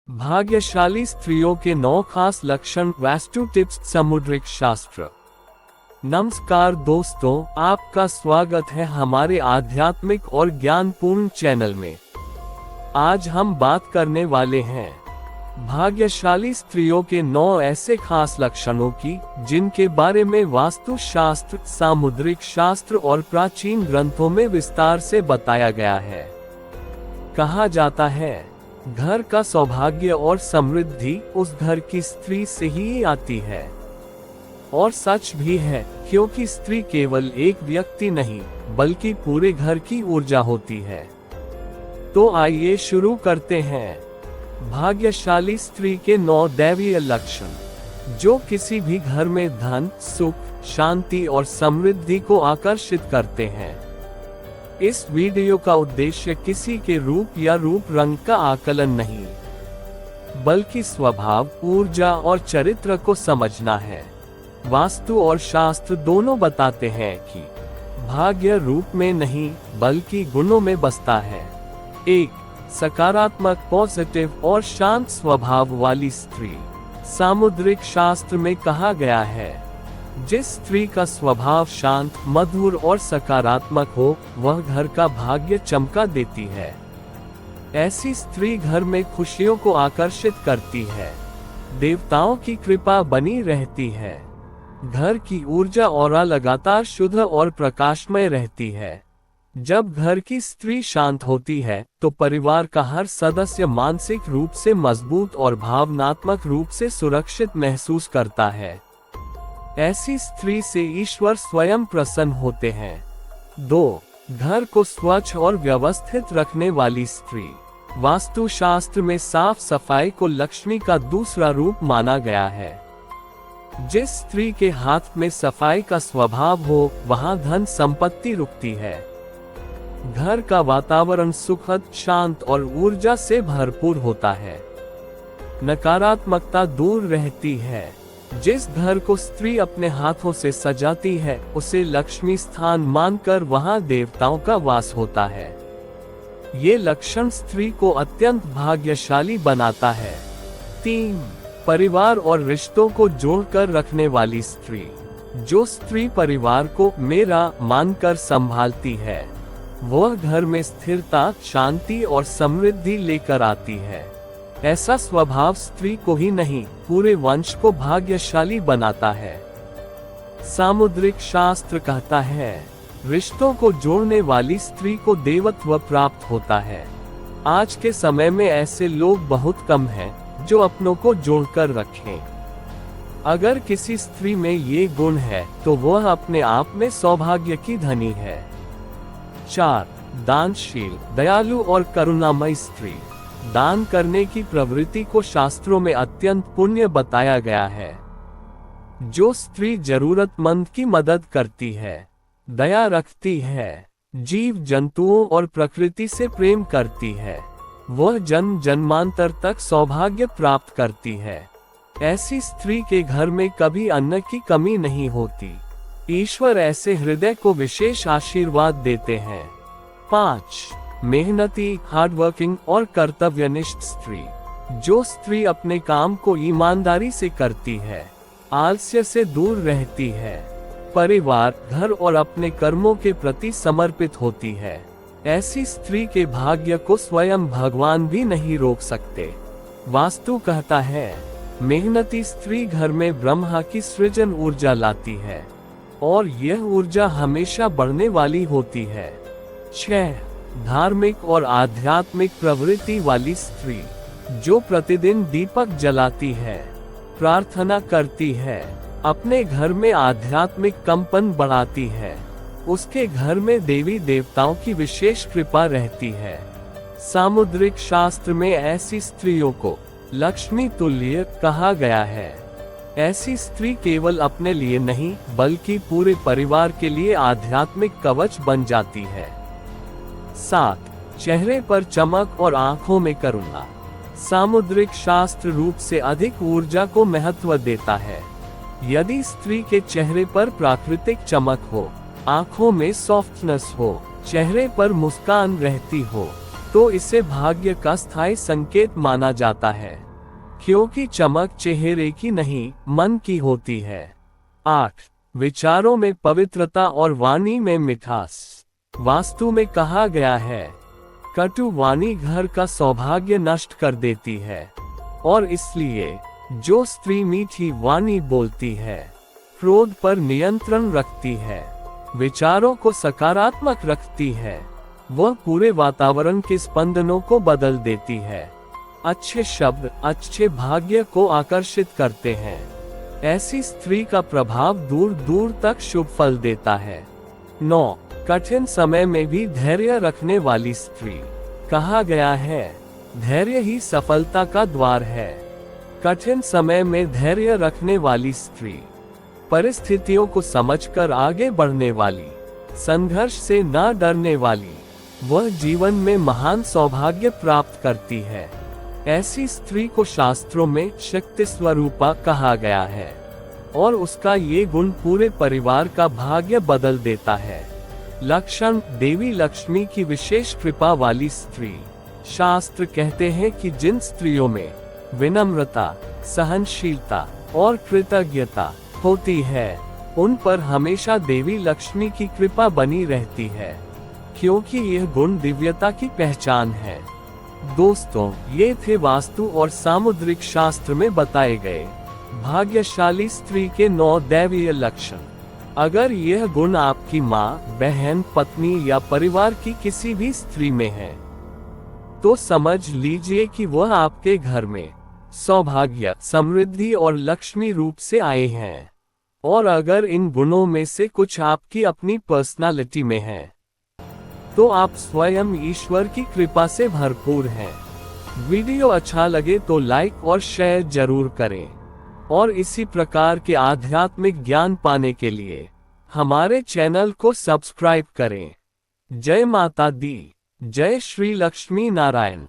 भाग्यशाली स्त्रियों के 9 खास लक्षण। वास्तु टिप्स सामुद्रिक शास्त्र। नमस्कार दोस्तों, आपका स्वागत है हमारे आध्यात्मिक और ज्ञानपूर्ण चैनल में। आज हम बात करने वाले हैं भाग्यशाली स्त्रियों के 9 ऐसे खास लक्षणों की, जिनके बारे में वास्तु शास्त्र, सामुद्रिक शास्त्र और प्राचीन ग्रंथों में विस्तार से बताया गया है। कहा जाता है, घर का सौभाग्य और समृद्धि उस घर की स्त्री से ही आती है। और सच भी है, क्योंकि स्त्री केवल एक व्यक्ति नहीं, बल्कि पूरे घर की ऊर्जा होती है। तो आइए शुरू करते हैं। भाग्यशाली स्त्री के 9 दैवीय लक्षण, जो किसी भी घर में धन, सुख, शांति और समृद्धि को आकर्षित करते हैं। इस वीडियो का उद्देश्य किसी के रूप या रूप रंग का आकलन नहीं, बल्कि स्वभाव, ऊर्जा और चरित्र को समझना है। वास्तु और शास्त्र दोनों बताते हैं कि भाग्य रूप में नहीं, बल्कि गुणों में बसता है। 1. सकारात्मक, पॉजिटिव और शांत स्वभाव वाली स्त्री। सामुद्रिक शास्त्र में कहा गया है, जिस स्त्री का स्वभाव शांत, मधुर और सकारात्मक हो, वह घर का भाग्य चमका देती है। ऐसी स्त्री घर में खुशियों को आकर्षित करती है, देवताओं की कृपा बनी रहती है, घर की ऊर्जा ऑरा लगातार शुद्ध और प्रकाशमय रहती है। जब घर की स्त्री शांत होती है, तो परिवार का हर सदस्य मानसिक रूप से मजबूत और भावनात्मक रूप से सुरक्षित महसूस करता है। ऐसी स्त्री से ईश्वर स्वयं प्रसन्न होते हैं। 2. घर को स्वच्छ और व्यवस्थित रखने वाली स्त्री। वास्तु शास्त्र में साफ सफाई को लक्ष्मी का दूसरा रूप माना गया है। जिस स्त्री के हाथ में सफाई का स्वभाव हो, वहां धन संपत्ति रुकती है। घर का वातावरण सुखद, शांत और ऊर्जा से भरपूर होता है। नकारात्मकता दूर रहती है। जिस घर को स्त्री अपने हाथों से सजाती है, उसे लक्ष्मी स्थान मानकर वहां देवताओं का वास होता है। ये लक्षण स्त्री को अत्यंत भाग्यशाली बनाता है। 3. परिवार और रिश्तों को जोड़कर रखने वाली स्त्री। जो स्त्री परिवार को मेरा मानकर संभालती है, वह घर में स्थिरता, शांति और समृद्धि लेकर आती है। ऐसा स्वभाव स्त्री को ही नहीं, पूरे वंश को भाग्यशाली बनाता है। सामुद्रिक शास्त्र कहता है, रिश्तों को जोड़ने वाली स्त्री को देवत्व प्राप्त होता है। आज के समय में ऐसे लोग बहुत कम हैं, जो अपनों को जोड़कर रखें। अगर किसी स्त्री में ये गुण है, तो वह अपने आप में सौभाग्य की धनी है। 4. दानशील, दयालु और करुणामयी स्त्री। दान करने की प्रवृत्ति को शास्त्रों में अत्यंत पुण्य बताया गया है। जो स्त्री जरूरतमंद की मदद करती है, दया रखती है, जीव जंतुओं और प्रकृति से प्रेम करती है, वह जन्म जन्मांतर तक सौभाग्य प्राप्त करती है। ऐसी स्त्री के घर में कभी अन्न की कमी नहीं होती। ईश्वर ऐसे हृदय को विशेष आशीर्वाद देते हैं। 5. मेहनती, हार्डवर्किंग और कर्तव्यनिष्ठ स्त्री। जो स्त्री अपने काम को ईमानदारी से करती है, आलस्य से दूर रहती है, परिवार, घर और अपने कर्मों के प्रति समर्पित होती है, ऐसी स्त्री के भाग्य को स्वयं भगवान भी नहीं रोक सकते। वास्तु कहता है, मेहनती स्त्री घर में ब्रह्मा की सृजन ऊर्जा लाती है, और यह ऊर्जा हमेशा बढ़ने वाली होती है। 6. धार्मिक और आध्यात्मिक प्रवृत्ति वाली स्त्री। जो प्रतिदिन दीपक जलाती है, प्रार्थना करती है, अपने घर में आध्यात्मिक कंपन बढ़ाती है, उसके घर में देवी देवताओं की विशेष कृपा रहती है। सामुद्रिक शास्त्र में ऐसी स्त्रियों को लक्ष्मी तुल्य कहा गया है। ऐसी स्त्री केवल अपने लिए नहीं, बल्कि पूरे परिवार के लिए आध्यात्मिक कवच बन जाती है। 7. चेहरे पर चमक और आंखों में करुणा। सामुद्रिक शास्त्र रूप से अधिक ऊर्जा को महत्व देता है। यदि स्त्री के चेहरे पर प्राकृतिक चमक हो, आंखों में सॉफ्टनेस हो, चेहरे पर मुस्कान रहती हो, तो इसे भाग्य का स्थायी संकेत माना जाता है, क्योंकि चमक चेहरे की नहीं, मन की होती है। 8. विचारों में पवित्रता और वाणी में मिठास। वास्तु में कहा गया है, कटु वाणी घर का सौभाग्य नष्ट कर देती है, और इसलिए जो स्त्री मीठी वाणी बोलती है, क्रोध पर नियंत्रण रखती है, विचारों को सकारात्मक रखती है, वह पूरे वातावरण के स्पंदनों को बदल देती है। अच्छे शब्द अच्छे भाग्य को आकर्षित करते हैं। ऐसी स्त्री का प्रभाव दूर दूर तक शुभ फल देता है। 9. कठिन समय में भी धैर्य रखने वाली स्त्री। कहा गया है, धैर्य ही सफलता का द्वार है। कठिन समय में धैर्य रखने वाली स्त्री, परिस्थितियों को समझकर आगे बढ़ने वाली, संघर्ष से न डरने वाली, वह जीवन में महान सौभाग्य प्राप्त करती है। ऐसी स्त्री को शास्त्रों में शक्ति स्वरूपा कहा गया है, और उसका ये गुण पूरे परिवार का भाग्य बदल देता है। लक्षण: देवी लक्ष्मी की विशेष कृपा वाली स्त्री। शास्त्र कहते हैं कि जिन स्त्रियों में विनम्रता, सहनशीलता और कृतज्ञता होती है, उन पर हमेशा देवी लक्ष्मी की कृपा बनी रहती है, क्योंकि यह गुण दिव्यता की पहचान है। दोस्तों, ये थे वास्तु और सामुद्रिक शास्त्र में बताए गए भाग्यशाली स्त्री के 9 दैवीय लक्षण। अगर यह गुण आपकी माँ, बहन, पत्नी या परिवार की किसी भी स्त्री में है, तो समझ लीजिए कि वह आपके घर में सौभाग्य, समृद्धि और लक्ष्मी रूप से आए हैं। और अगर इन गुणों में से कुछ आपकी अपनी पर्सनालिटी में है, तो आप स्वयं ईश्वर की कृपा से भरपूर हैं। वीडियो अच्छा लगे तो लाइक और शेयर जरूर करें, और इसी प्रकार के आध्यात्मिक ज्ञान पाने के लिए हमारे चैनल को सब्सक्राइब करें। जय माता दी। जय श्री लक्ष्मी नारायण।